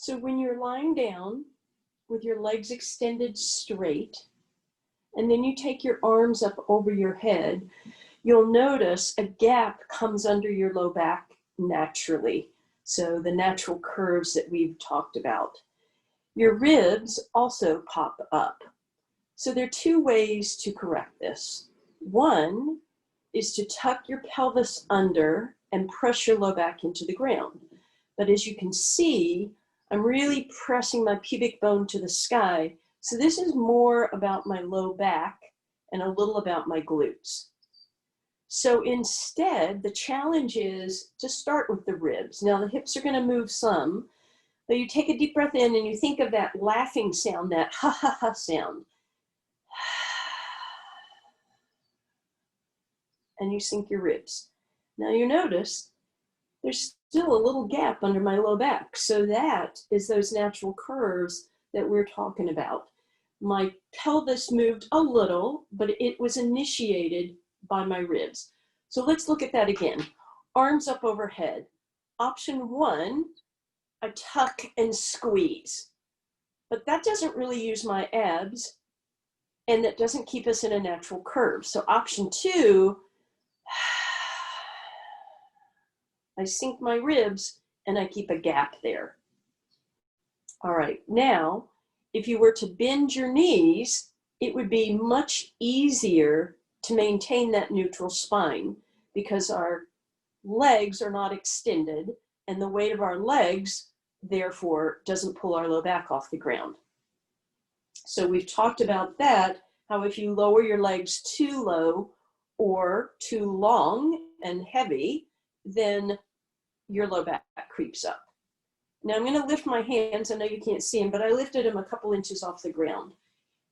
So when you're lying down with your legs extended straight, and then you take your arms up over your head, you'll notice a gap comes under your low back naturally. So the natural curves that we've talked about. Your ribs also pop up. So there are two ways to correct this. One is to tuck your pelvis under and press your low back into the ground. But as you can see, I'm really pressing my pubic bone to the sky. So this is more about my low back and a little about my glutes. So instead, the challenge is to start with the ribs. Now the hips are going to move some, but you take a deep breath in and you think of that laughing sound, that ha ha ha sound. And you sink your ribs. Now you notice there's still a little gap under my low back. So that is those natural curves that we're talking about. My pelvis moved a little, but it was initiated by my ribs. So let's look at that again. Arms up overhead. Option one, I tuck and squeeze. But that doesn't really use my abs, and that doesn't keep us in a natural curve. So option two, I sink my ribs and I keep a gap there. All right, now, if you were to bend your knees, it would be much easier to maintain that neutral spine because our legs are not extended and the weight of our legs, therefore, doesn't pull our low back off the ground. So we've talked about that, how if you lower your legs too low or too long and heavy, then your low back creeps up. Now I'm going to lift my hands. I know you can't see them, but I lifted them a couple inches off the ground.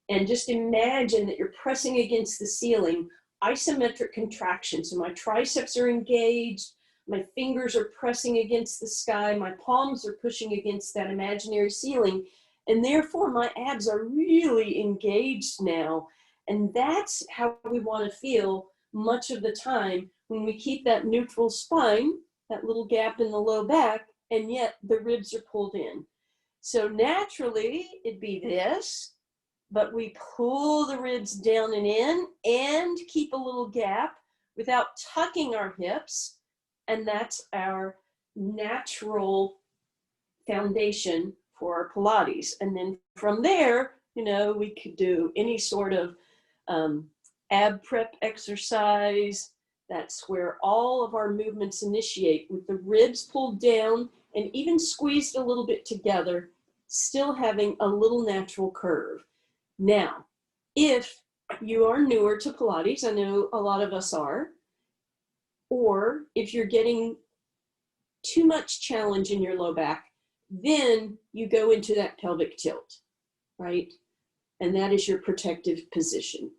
And just imagine that you're pressing against the ceiling, isometric contraction. So my triceps are engaged, my fingers are pressing against the sky, my palms are pushing against that imaginary ceiling, and therefore my abs are really engaged now. And that's how we want to feel much of the time when we keep that neutral spine, that little gap in the low back, and yet the ribs are pulled in. So naturally it'd be this, but we pull the ribs down and in and keep a little gap without tucking our hips. And that's our natural foundation for our Pilates. And then from there, you know, we could do any sort of ab prep exercise. That's where all of our movements initiate with the ribs pulled down and even squeezed a little bit together, still having a little natural curve. Now, if you are newer to Pilates, I know a lot of us are, or if you're getting too much challenge in your low back, then you go into that pelvic tilt, right? And that is your protective position.